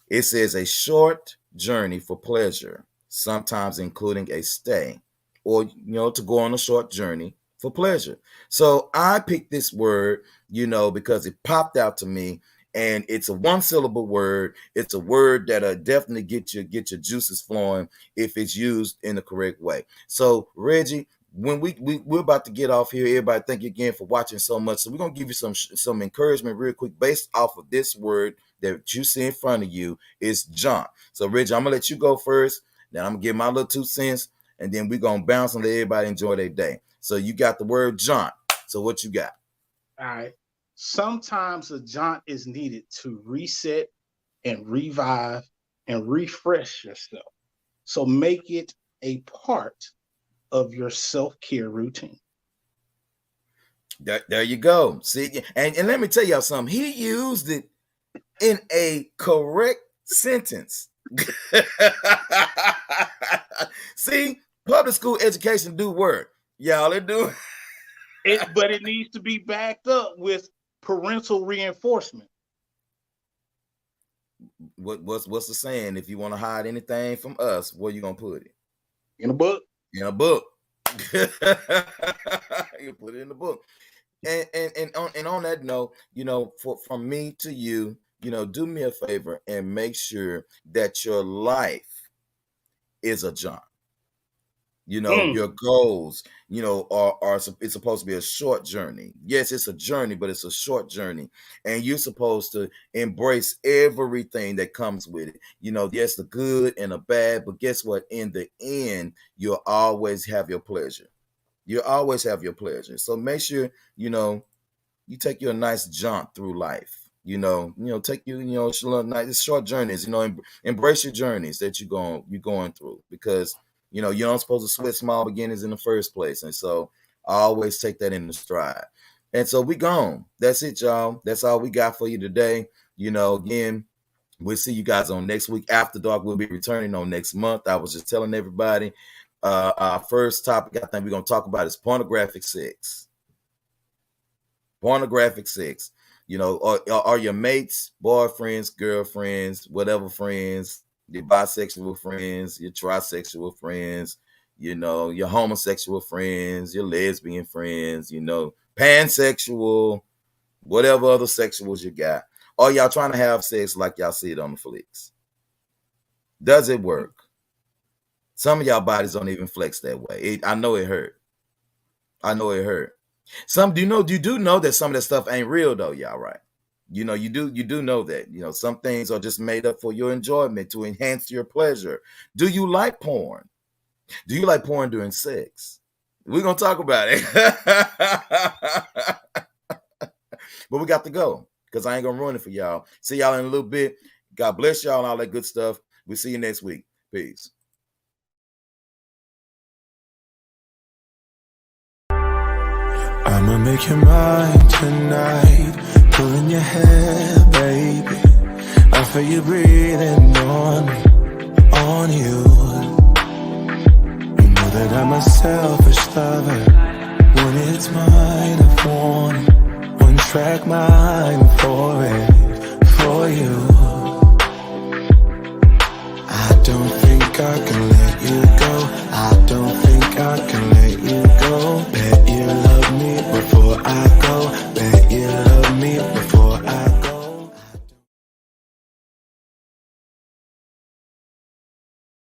It says a short journey for pleasure, sometimes including a stay, or, you know, to go on a short journey, for pleasure. So I picked this word, because it popped out to me, and it's a one-syllable word. It's a word that'll definitely get your juices flowing if it's used in the correct way. So Reggie, when we're about to get off here, everybody, thank you again for watching so much. So we're gonna give you some encouragement real quick based off of this word that you see in front of you is jaunt. So Reggie, I'm gonna let you go first. Then I'm gonna give my little 2 cents, and then we're gonna bounce and let everybody enjoy their day. So you got the word jaunt. So what you got? All right. Sometimes a jaunt is needed to reset and revive and refresh yourself. So make it a part of your self-care routine. There you go. See, and let me tell y'all something. He used it in a correct sentence. See, public school education do work. Y'all, it do. But it needs to be backed up with parental reinforcement. What's the saying? If you want to hide anything from us, where you gonna put it? In a book. In a book. You put it in the book. And on that note, from me to you, do me a favor and make sure that your life is a jaunt. Your goals, are it's supposed to be a short journey. Yes, it's a journey, but it's a short journey. And you're supposed to embrace everything that comes with it. Yes, the good and the bad, but guess what? In the end, you'll always have your pleasure. You'll always have your pleasure. So make sure, you take your nice jaunt through life. Take you, nice short journeys, embrace your journeys that you're going through, because you're not supposed to sweat small beginnings in the first place. And so I always take that in the stride. And so we gone. That's it, y'all. That's all we got for you today. Again, we'll see you guys on next week. After Dark, we'll be returning on next month. I was just telling everybody, our first topic I think we're going to talk about is pornographic sex. Pornographic sex. Are your mates, boyfriends, girlfriends, whatever friends, your bisexual friends, your trisexual friends, your homosexual friends, your lesbian friends, pansexual, whatever other sexuals you got. Or y'all trying to have sex like y'all see it on the flicks? Does it work? Some of y'all bodies don't even flex that way. I know it hurt. You do know that some of that stuff ain't real though, y'all, right? You do know that. Some things are just made up for your enjoyment, to enhance your pleasure. Do you like porn? Do you like porn during sex? We're gonna talk about it. But we got to go, because I ain't gonna ruin it for y'all. See y'all in a little bit. God bless y'all and all that good stuff. We'll see you next week. Peace. I'ma make you mine tonight, pulling your hair, baby. I feel you breathing on me, on you. You know that I'm a selfish lover. When it's mine, I want it. One track mind for it.